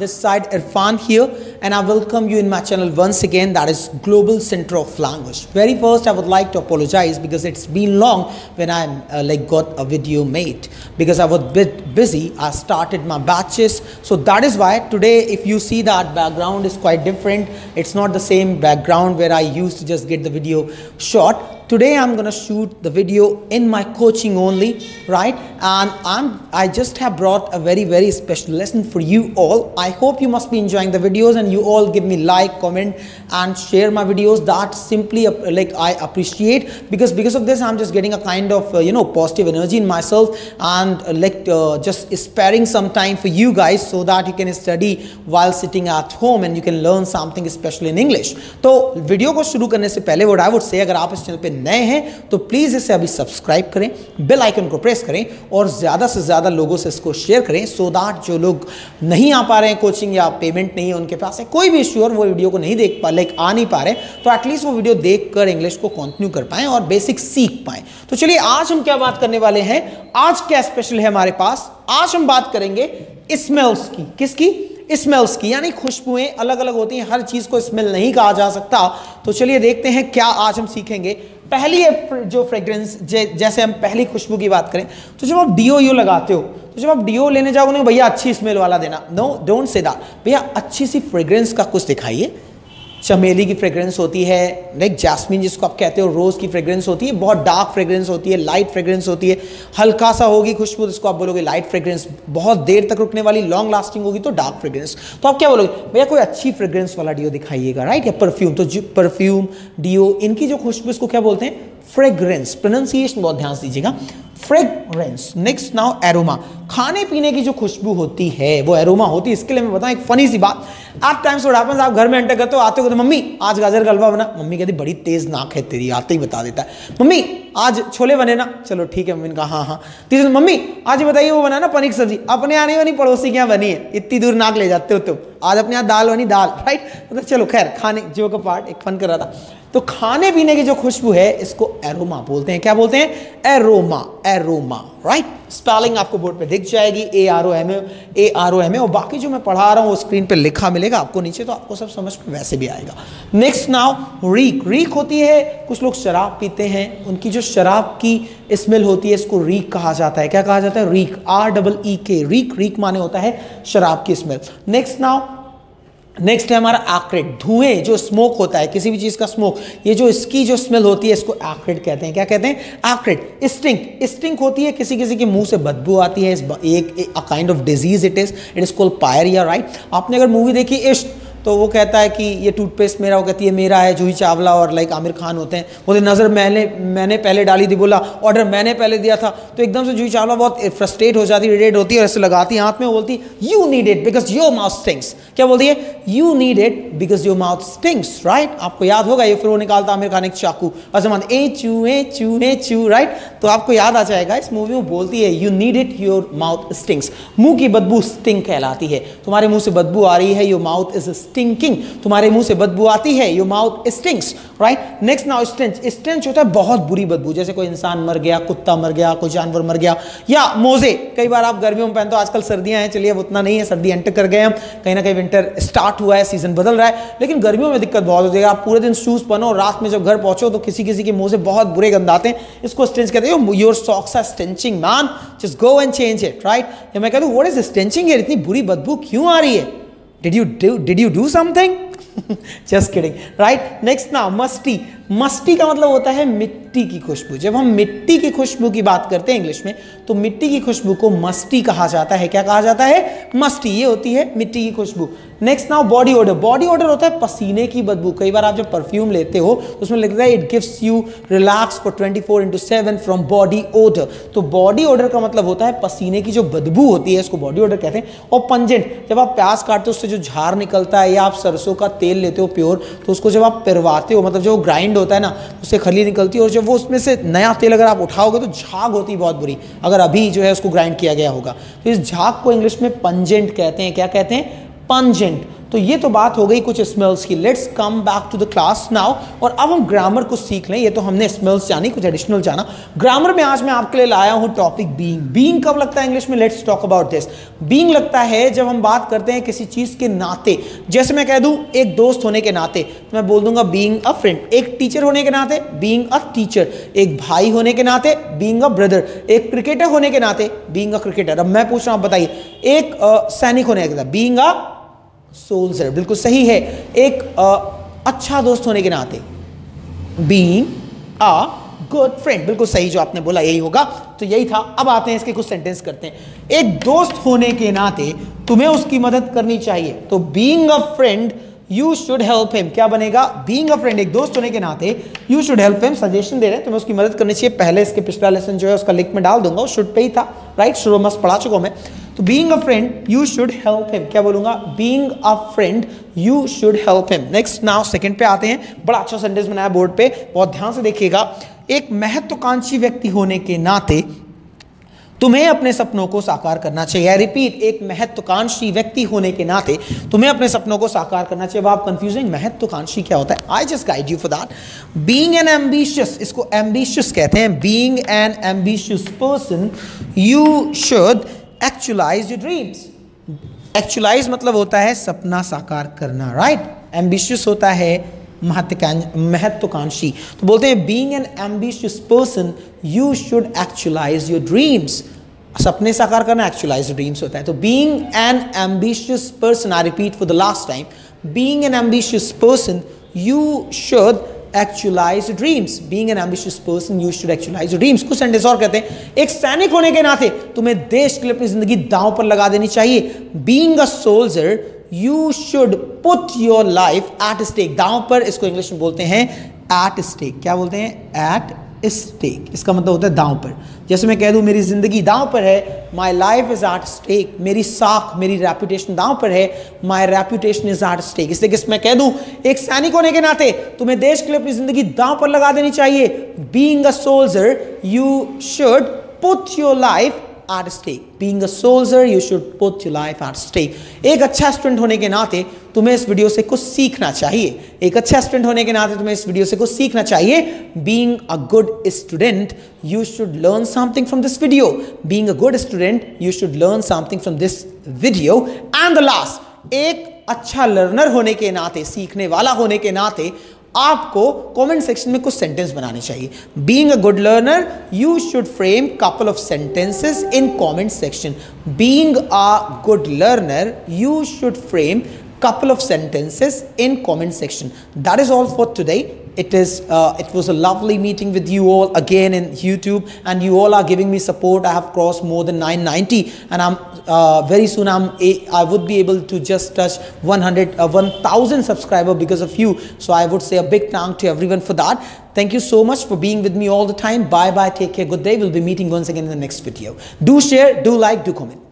this side Irfan here, and I welcome you in my channel once again, that is Global Center of Language. Very first I would like to apologize because it's been long when I got a video made because I was a bit busy. I started my batches, so that is why today if you see that background is quite different. It's not the same background where I used to just get the video short. Today I'm gonna shoot the video in my coaching only, right? And I just have brought a very special lesson for you all. I hope you must be enjoying the videos and you all give me like, comment and share my videos. That simply I appreciate, because of this I'm just getting a kind of positive energy in myself, and just sparing some time for you guys so that you can study while sitting at home and you can learn something special in English. तो video को शुरू करने से पहले what I would say, अगर आप इस channel पे नए हैं तो प्लीज इसे अभी सब्सक्राइब करें, बेल आइकन को प्रेस करें और ज्यादा से ज्यादा लोगों से इसको शेयर करें, सो दैट जो लोग नहीं आ पा रहे हैं कोचिंग या पेमेंट नहीं है उनके पास है, कोई भी इश्यू और वो वीडियो को नहीं देख पा आ नहीं पा रहे, तो एटलीस्ट वो वीडियो देखकर इंग्लिश को कंटिन्यू कर पाएं और बेसिक सीख पाएं। तो चलिए आज हम क्या बात करने वाले हैं, आज क्या स्पेशल है हमारे पास। आज हम बात करेंगे स्मेल्स की। किसकी? स्मेल्स की, यानी खुशबुएं अलग अलग होती हैं, हर चीज को स्मेल नहीं कहा जा सकता। तो चलिए देखते हैं क्या आज हम सीखेंगे। पहली जो फ्रेग्रेंस, जैसे हम पहली खुशबू की बात करें तो जब आप डीओ लगाते हो, तो जब आप डीओ लेने जाओगे ना, भैया अच्छी स्मेल वाला देना, नो डोंट से दैट, भैया अच्छी सी फ्रेग्रेंस का कुछ दिखाइए। चमेली की फ्रेग्रेंस होती है, लाइक जैस्मिन जिसको आप कहते हो, रोज की फ्रेग्रेंस होती है, बहुत डार्क फ्रेग्रेंस होती है, लाइट फ्रेग्रेंस होती है, हल्का सा होगी खुशबू जिसको आप बोलोगे लाइट फ्रेग्रेंस, बहुत देर तक रुकने वाली लॉन्ग लास्टिंग होगी तो डार्क फ्रेग्रेंस। तो आप क्या बोलोगे, भैया कोई अच्छी फ्रेग्रेंस वाला डीओ दिखाइएगा, राइट? या परफ्यूम, तो परफ्यूम, डीओ, इनकी जो खुशबू इसको क्या बोलते हैं? फ्रेग्रेंस। प्रोनाउंसिएशन बहुत ध्यान से दीजिएगा, फ्रेग्रेंस। नेक्स्ट नाउ एरोमा, खाने पीने की जो खुशबू होती है वो एरोमा होती है। इसके लिए मैं बताऊं एक फनी सी बात, आप टाइम्स व्हाट हैपेंस, आप घर में एंटर करते हो, आते हो कहते मम्मी आज गाजर का हलवा बना, मम्मी कहती बड़ी तेज नाक है तेरी, आते ही बता देता है। मम्मी आज छोले बने ना, चलो ठीक है, मम्मी ने कहा हाँ। तीसरे मम्मी आज बताइए वो बना ना पनीर सब्जी, अपने यहाँ नहीं बनी, पड़ोसी के यहाँ बनी है, इतनी दूर नाक ले जाते हो तुम, आज अपने यहाँ दाल बनी, दाल, राइट? मतलब चलो खैर, खाने जो का पार्ट एक फन कर रहा था। तो खाने पीने की जो खुशबू है इसको एरोमा बोलते हैं। क्या बोलते हैं? Aroma, aroma, right? स्पेलिंग आपको बोर्ड पे दिख जाएगी, AROMA, और बाकी जो मैं पढ़ा रहा हूँ वो स्क्रीन पे लिखा मिलेगा आपको नीचे, तो आपको सब समझ में वैसे भी आएगा। Next now rig. रीक होती है, कुछ लोग शराब पीते हैं, उनकी जो शराब की स्मेल होती है इसको रीक कहा जाता है। क्या कहा जाता है? Rig, REEK, rig. रीक माने होता है शराब की स्मेल। नेक्स्ट है हमारा एक्रेट, धुएं, जो स्मोक होता है, किसी भी चीज का स्मोक, ये जो इसकी जो स्मेल होती है इसको एक्रेट कहते हैं। क्या कहते हैं? एक्रेट। स्टिंक, स्टिंक होती है, किसी के मुंह से बदबू आती है, एक kind of disease it is called pyorrhoea, right? आपने अगर मूवी देखी इश्क, तो वो कहता है कि ये टूथपेस्ट मेरा, वो कहती है मेरा है, जूही चावला और लाइक आमिर खान होते हैं, बोले नज़र मैंने पहले डाली थी, बोला ऑर्डर मैंने पहले दिया था, तो एकदम से जूही चावला बहुत फ्रस्ट्रेट हो जाती है, इरिटेट होती है और ऐसे लगाती है हाथ में, बोलती you need it because your mouth stinks. क्या बोलती है? You need it because your mouth stinks, right? आपको याद होगा ये, फिर वो निकालता आमिर खान एक चाकू और जमान ए चू, राइट? तो आपको याद आ जाएगा, इस मूवी में बोलती है you need it, your mouth stinks. मुंह की बदबू स्टिंक कहलाती है। तुम्हारे मुंह से बदबू आ रही है, योर माउथ इज स्टिंकिंग, तुम्हारे मुंह से बदबू आती है, your mouth stinks, right? Next now stench. Stench होता है बहुत बुरी बदबू, जैसे कोई इंसान मर गया, कुत्ता मर गया, कोई जानवर मर गया, या मोजे कई बार आप गर्मियों में पहनते हो, आजकल सर्दियां हैं, चलिए अब उतना नहीं है, सर्दी एंटर कर गए हम, कहीं ना कहीं विंटर स्टार्ट हुआ है, सीजन बदल रहा है, लेकिन गर्मियों में दिक्कत बहुत होती है। आप पूरे दिन शूज पहनो, रात में जब घर पहुंचो तो किसी के मुंह से बहुत बुरे गंध आते हैं, इसको स्टेंच कहते हैं। Your socks are stenching man, just go and change it, right? या मैं कहता हूं व्हाट इज स्टेंचिंग हियर, इतनी बुरी बदबू क्यों आ रही है? Did you do something? Just kidding, right? Next now, musty. Musty का मतलब होता है मिट्टी की खुशबू। जब हम मिट्टी की खुशबू की बात करते हैं इंग्लिश में, तो मिट्टी की खुशबू को मस्टी कहा जाता है। क्या कहा जाता है? मस्टी। ये होती है मिट्टी की खुशबू। Next now body odour. Body odour होता है पसीने की बदबू। कई बार आप जब परफ्यूम लेते हो तो उसमें लिखता है it gives you relax for 24/7 from body order. तो बॉडी ओडर का मतलब होता है पसीने की जो बदबू होती है, इसको बॉडी ओडर कहते हैं। और पंजेंट, जब आप प्याज काटते हो उससे जो झाग निकलता है, या आप सरसों का तेल लेते हो प्योर, तो उसको जब आप पिरवाते हो, मतलब जो ग्राइंड होता है ना, उससे खली निकलती है, और जब वो उसमें से नया तेल अगर आप उठाओगे तो झाग होती है बहुत बुरी, अगर अभी जो है उसको ग्राइंड किया गया होगा। तो इस झाग को इंग्लिश में पंजेंट कहते हैं। क्या कहते हैं? पंजेंट। तो ये तो बात हो गई कुछ स्मेल्स की। Let's come back to the class now, और अब हम ग्रामर को सीख लें। ये तो हमने स्मेल्स जानी, कुछ एडिशनल जाना। ग्रामर में आज मैं आपके लिए लाया हूं टॉपिक बीइंग। बीइंग कब लगता है इंग्लिश में? Let's talk about this. Being लगता है जब हम बात करते हैं किसी चीज के नाते। जैसे मैं कह दूं एक दोस्त होने के नाते, तो मैं बोल दूंगा बीइंग अ फ्रेंड। एक टीचर होने के नाते, बीइंग अ टीचर। एक भाई होने के नाते, बीइंग अ ब्रदर। एक क्रिकेटर होने के नाते, बीइंग अ क्रिकेटर। अब मैं पूछ रहा हूं, बताइए, एक सैनिक होने के नाते, बीइंग अ सोल्जर। बिल्कुल सही है। एक अच्छा दोस्त होने के नाते, बीइंग अ गुड फ्रेंड। बिल्कुल सही जो आपने बोला, यही होगा। तो यही था। अब आते हैं इसके कुछ सेंटेंस करते हैं। एक दोस्त होने के नाते तुम्हें उसकी मदद करनी चाहिए, तो being a friend you should help him. क्या बनेगा? बीइंग अ फ्रेंड, एक दोस्त होने के नाते you should help him. Suggestion दे रहे हैं तुम्हें उसकी मदद करनी चाहिए। पहले इसके पिछला लेसन जो है उसका लिंक में डाल दूंगा, शुड पे ही था, राइट? शुड मस्त पढ़ा चुका हूं मैं। तो being a friend you should help him. क्या बोलूंगा? Being a friend you should help him. Next now second पे आते हैं। बड़ा अच्छा सेंटेंस बनाया बोर्ड पे, बहुत ध्यान से देखिएगा। एक महत्वाकांक्षी व्यक्ति होने के नाते तुम्हें अपने सपनों को साकार करना चाहिए। रिपीट, एक महत्वाकांक्षी व्यक्ति होने के नाते तुम्हें अपने सपनों को साकार करना चाहिए। अब आप कंफ्यूजिंग, महत्वाकांक्षी क्या होता है? I just guide you for that. Being an ambitious, इसको एम्बिशियस कहते हैं। Being an ambitious person you should actualise your dreams. Actualise मतलब होता है सपना साकार करना, राइट? एम्बिशियस होता है महत्वाकांक्षी। तो बोलते हैं being an ambitious person you should actualise your dreams. सपने साकार करना एक्चुअलाइज योर ड्रीम्स होता है। तो being an ambitious person, I repeat for the last time, being an ambitious person you should actualise your dreams. Being an ambitious person you should actualise your dreams. कुछ sentence और कहते हैं, एक सैनिक होने के नाते तुम्हें देश के लिए अपनी जिंदगी दांव पर लगा देनी चाहिए। Being a soldier you should put your life at stake. दांव पर, इसको इंग्लिश में बोलते हैं एट स्टेक। क्या बोलते हैं? At stake. इसका मतलब होता है दांव पर। जैसे मैं कह दूं मेरी जिंदगी दांव पर है, my life is at stake. मेरी साख, मेरी रेपुटेशन दांव पर है, my reputation is at stake. इसलिए कि मैं कह दूं एक सैनिक होने के नाते तुम्हें देश के लिए अपनी जिंदगी दांव पर लगा देनी चाहिए। Being a soldier you should put your life at stake. Being a soldier, you should put your life at stake. एक अच्छा स्टूडेंट होने के नाते तुम्हें इस वीडियो से कुछ सीखना चाहिए। एक अच्छा स्टूडेंट होने के नाते तुम्हें इस वीडियो से कुछ सीखना चाहिए। Being a good student, you should learn something from this video. Being a good student, you should learn something from this video. And the last, एक अच्छा लर्नर होने के नाते, सीखने वाला होने के नाते आपको कमेंट सेक्शन में कुछ सेंटेंस बनाने चाहिए। Being a good learner you should frame couple of sentences in comment section. Being a good learner you should frame couple of sentences in comment section. That is all for today. It was a lovely meeting with you all again in YouTube, and you all are giving me support. I have crossed more than 990, and I'm very soon I would be able to just touch 1,000 subscriber because of you. So I would say a big thank to everyone for that. Thank you so much for being with me all the time. Bye bye. Take care. Good day. We'll be meeting once again in the next video. Do share, do like, do comment.